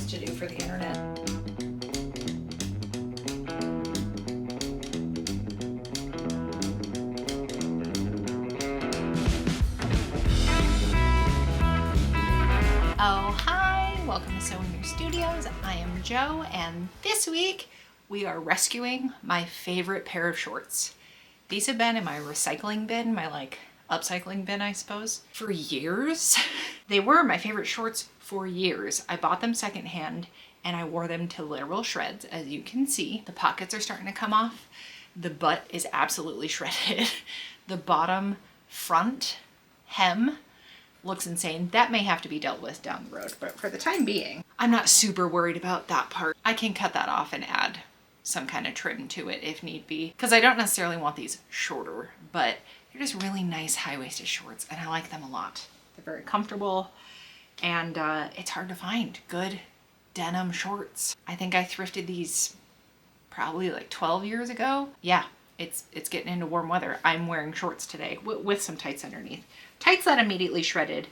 videos to do for the internet. Oh, hi! Welcome to Sewing Your Studios. I am Jo, and this week we are rescuing my favorite pair of shorts. These have been in my recycling bin, my upcycling bin, I suppose, for years. They were my favorite shorts for years. I bought them secondhand and I wore them to literal shreds. As you can see, the pockets are starting to come off. The butt is absolutely shredded. The bottom front hem looks insane. That may have to be dealt with down the road, but for the time being, I'm not super worried about that part. I can cut that off and add some kind of trim to it if need be, because I don't necessarily want these shorter, but they're just really nice high-waisted shorts and I like them a lot. They're very comfortable and it's hard to find good denim shorts. I think I thrifted these probably like 12 years ago. Yeah, it's getting into warm weather. I'm wearing shorts today with some tights underneath. Tights that immediately shredded,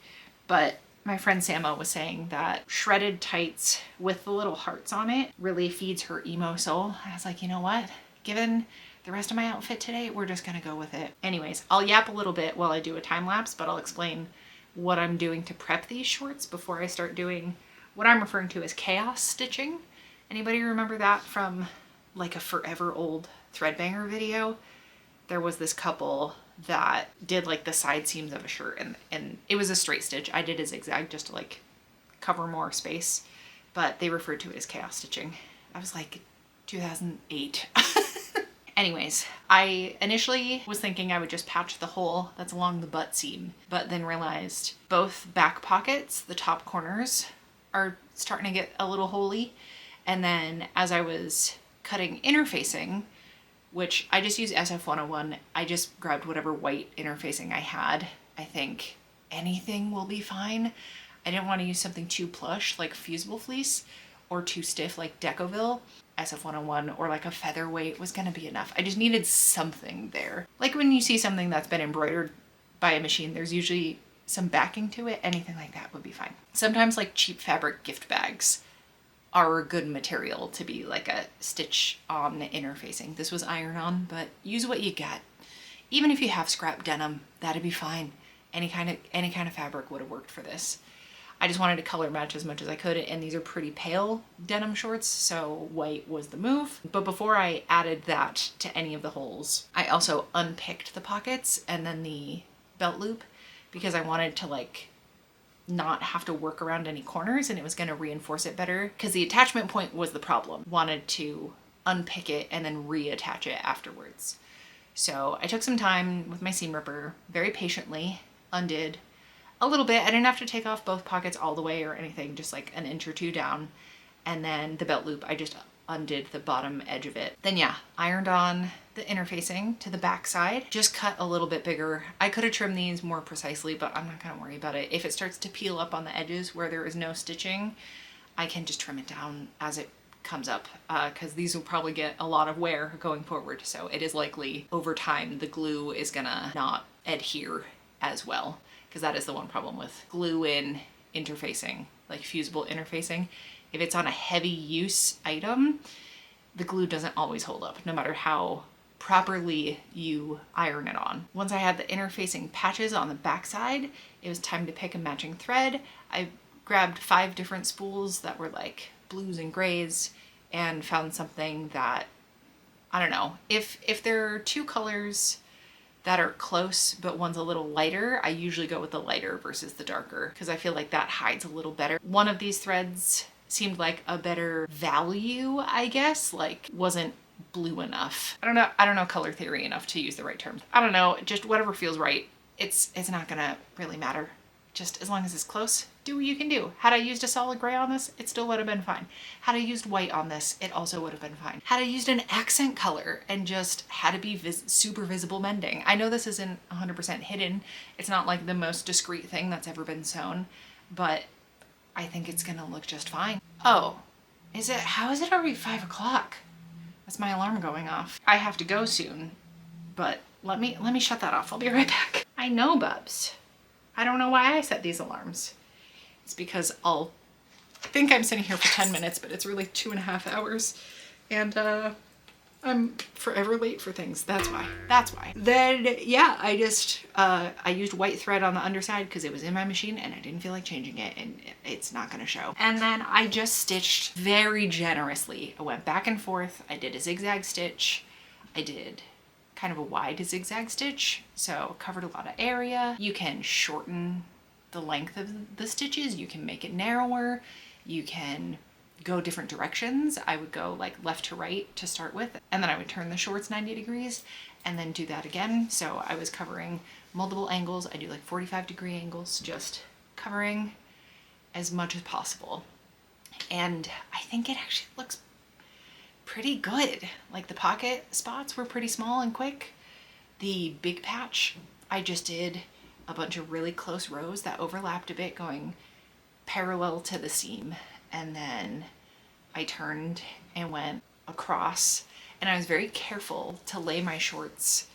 but my friend Samo was saying that shredded tights with the little hearts on it really feeds her emo soul. I was like, you know what? Given the rest of my outfit today, we're just gonna go with it. Anyways, I'll yap a little bit while I do a time lapse, but I'll explain what I'm doing to prep these shorts before I start doing what I'm referring to as chaos stitching. Anybody remember that from like a forever old Threadbanger video? There was this couple that did like the side seams of a shirt and it was a straight stitch. I did a zigzag just to like cover more space, but they referred to it as chaos stitching. I was like 2008. Anyways, I initially was thinking I would just patch the hole that's along the butt seam, but then realized both back pockets, the top corners, are starting to get a little holy. And then as I was cutting interfacing, which I just used SF101, I just grabbed whatever white interfacing I had. I think anything will be fine. I didn't want to use something too plush like fusible fleece or too stiff like Decoville. SF101 or like a featherweight was gonna be enough. I just needed something there. Like when you see something that's been embroidered by a machine, there's usually some backing to it. Anything like that would be fine. Sometimes like cheap fabric gift bags are a good material to be like a stitch on interfacing. This was iron on, but use what you got. Even if you have scrap denim, that'd be fine. Any kind of fabric would have worked for this. I just wanted to color match as much as I could, and these are pretty pale denim shorts, so white was the move. But before I added that to any of the holes, I also unpicked the pockets and then the belt loop because I wanted to like not have to work around any corners and it was going to reinforce it better because the attachment point was the problem. Wanted to unpick it and then reattach it afterwards. So I took some time with my seam ripper, very patiently undid a little bit. I didn't have to take off both pockets all the way or anything, just like an inch or two down. And then the belt loop, I just undid the bottom edge of it. Then yeah, ironed on the interfacing to the back side, just cut a little bit bigger. I could have trimmed these more precisely, but I'm not gonna worry about it. If it starts to peel up on the edges where there is no stitching, I can just trim it down as it comes up, because these will probably get a lot of wear going forward. So it is likely over time the glue is gonna not adhere as well, because that is the one problem with glue in interfacing, like fusible interfacing. If it's on a heavy use item, the glue doesn't always hold up, no matter how properly you iron it on. Once I had the interfacing patches on the backside, it was time to pick a matching thread. I grabbed 5 different spools that were like blues and grays and found something that, I don't know, if there are 2 colors that are close but one's a little lighter, I usually go with the lighter versus the darker because I feel like that hides a little better. One of these threads seemed like a better value, I guess, like wasn't blue enough. I don't know color theory enough to use the right terms. I don't know, just whatever feels right. It's not gonna really matter. Just as long as it's close, do what you can do. Had I used a solid gray on this, it still would have been fine. Had I used white on this, it also would have been fine. Had I used an accent color and just had to be super visible mending. I know this isn't 100% hidden. It's not like the most discreet thing that's ever been sewn, but I think it's gonna look just fine. Oh, how is it already 5 o'clock? That's my alarm going off. I have to go soon, but let me shut that off. I'll be right back. I know, Bubs. I don't know why I set these alarms. It's because I'll think I'm sitting here for 10 minutes, but it's really 2.5 hours. And I'm forever late for things. That's why. Then yeah, I just, I used white thread on the underside because it was in my machine and I didn't feel like changing it, and it's not gonna show. And then I just stitched very generously. I went back and forth. I did a zigzag stitch. I did kind of a wide zigzag stitch, so covered a lot of area. You can shorten the length of the stitches. You can make it narrower. You can go different directions. I would go like left to right to start with, and then I would turn the shorts 90 degrees and then do that again. So I was covering multiple angles. I do like 45-degree angles, just covering as much as possible. And I think it actually looks pretty good. Like the pocket spots were pretty small and quick. The big patch, I just did a bunch of really close rows that overlapped a bit going parallel to the seam. And then I turned and went across, and I was very careful to lay my shorts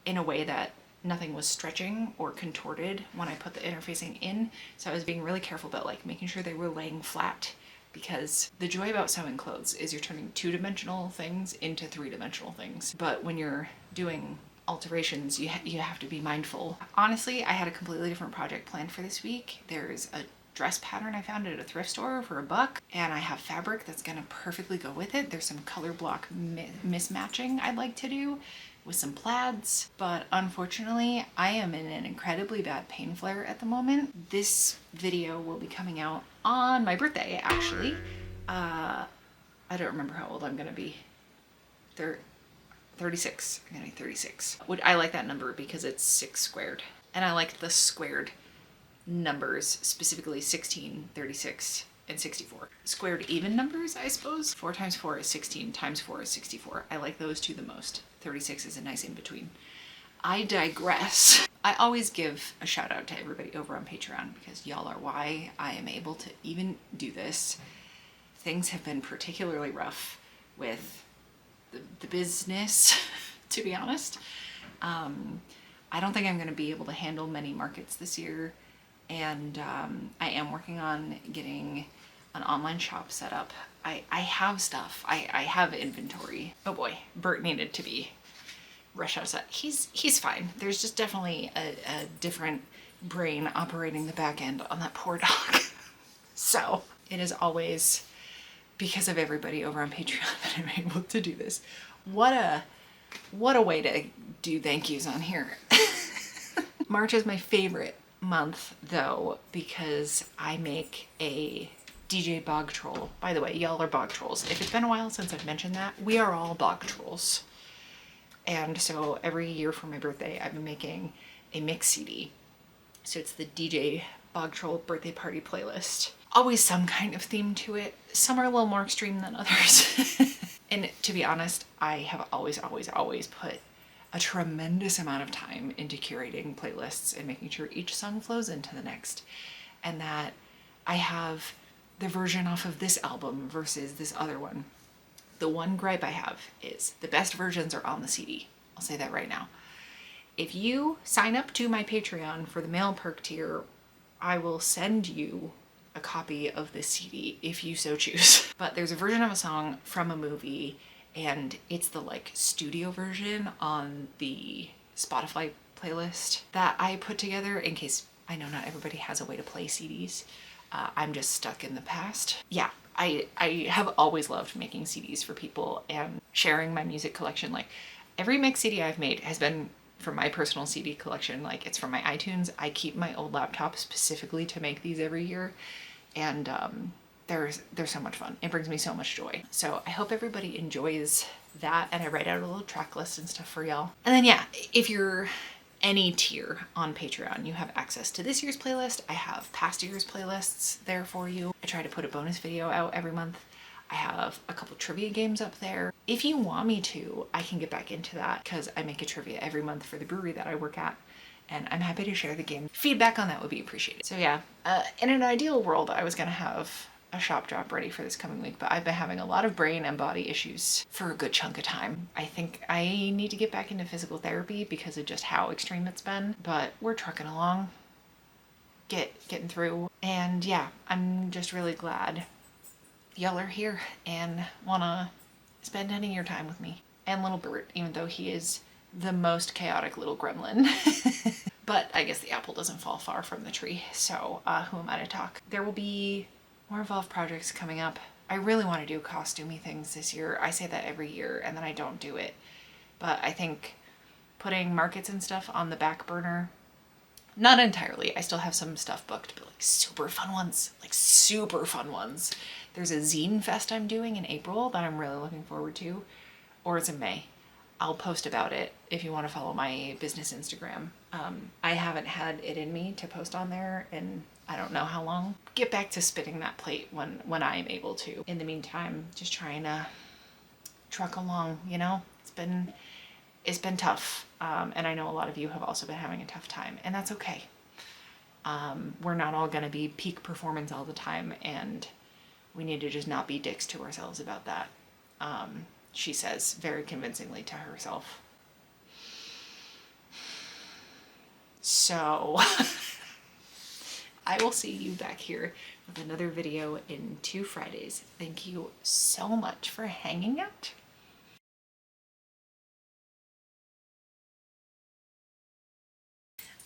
in a way that nothing was stretching or contorted when I put the interfacing in. So I was being really careful about like making sure they were laying flat, because the joy about sewing clothes is you're turning 2-dimensional things into 3-dimensional things. But when you're doing alterations, you have to be mindful. Honestly, I had a completely different project planned for this week. There's a dress pattern I found at a thrift store for $1, and I have fabric that's gonna perfectly go with it. There's some color block mismatching I'd like to do with some plaids, but unfortunately I am in an incredibly bad pain flare at the moment. This video will be coming out on my birthday, actually. I don't remember how old I'm gonna be. 36. I'm gonna be 36. I like that number because it's 6 squared, and I like the squared numbers, specifically 16, 36, and 64. Squared even numbers, I suppose. 4 times 4 is 16, times 4 is 64. I like those two the most. 36 is a nice in between. I digress. I always give a shout out to everybody over on Patreon because y'all are why I am able to even do this. Things have been particularly rough with the business, to be honest. I don't think I'm going to be able to handle many markets this year. And I am working on getting an online shop set up. I have stuff. I have inventory. Oh boy, Bert needed to be rushed outside. He's fine. There's just definitely a different brain operating the back end on that poor dog. So it is always because of everybody over on Patreon that I'm able to do this. What a way to do thank yous on here. March is my favorite month though, because I make a DJ bog troll. By the way, y'all are bog trolls. If it's been a while since I've mentioned that, we are all bog trolls. And so every year for my birthday, I've been making a mix CD. So it's the DJ bog troll birthday party playlist. Always some kind of theme to it. Some are a little more extreme than others. And to be honest, I have always put a tremendous amount of time into curating playlists and making sure each song flows into the next, and that I have the version off of this album versus this other one. The one gripe I have is the best versions are on the CD. I'll say that right now. If you sign up to my Patreon for the mail perk tier, I will send you a copy of this CD if you so choose. But there's a version of a song from a movie, and it's the like studio version on the Spotify playlist that I put together in case, I know not everybody has a way to play CDs. I'm just stuck in the past. Yeah, I have always loved making CDs for people and sharing my music collection. Like every mix CD I've made has been from my personal CD collection. Like it's from my iTunes. I keep my old laptop specifically to make these every year. And they're so much fun. It brings me so much joy. So I hope everybody enjoys that, and I write out a little track list and stuff for y'all. And then yeah, if you're any tier on Patreon, you have access to this year's playlist. I have past year's playlists there for you. I try to put a bonus video out every month. I have a couple trivia games up there. If you want me to, I can get back into that because I make a trivia every month for the brewery that I work at. And I'm happy to share the game. Feedback on that would be appreciated. So yeah, in an ideal world, I was gonna have a shop drop ready for this coming week, but I've been having a lot of brain and body issues for a good chunk of time. I think I need to get back into physical therapy because of just how extreme it's been, but we're trucking along. getting through. And yeah, I'm just really glad y'all are here and wanna spend any of your time with me. And little Bert, even though he is the most chaotic little gremlin. But I guess the apple doesn't fall far from the tree, so who am I to talk? There will be more Evolve projects coming up. I really want to do costumey things this year. I say that every year and then I don't do it. But I think putting markets and stuff on the back burner, not entirely. I still have some stuff booked, but like super fun ones. Like super fun ones. There's a zine fest I'm doing in April that I'm really looking forward to. Or it's in May. I'll post about it if you want to follow my business Instagram. I haven't had it in me to post on there in I don't know how long. Get back to spinning that plate when I'm able to. In the meantime, just trying to truck along, you know? It's been tough. And I know a lot of you have also been having a tough time, and that's okay. We're not all gonna be peak performance all the time, and we need to just not be dicks to ourselves about that. She says very convincingly to herself. So I will see you back here with another video in 2 Fridays. Thank you so much for hanging out.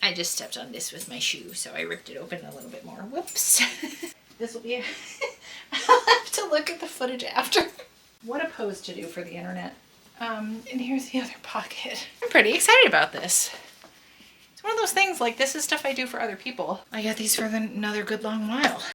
I just stepped on this with my shoe, so I ripped it open a little bit more. Whoops. This will be I'll have to look at the footage after. What a pose to do for the internet. And here's the other pocket. I'm pretty excited about this. It's one of those things, like, this is stuff I do for other people. I got these for another good long while.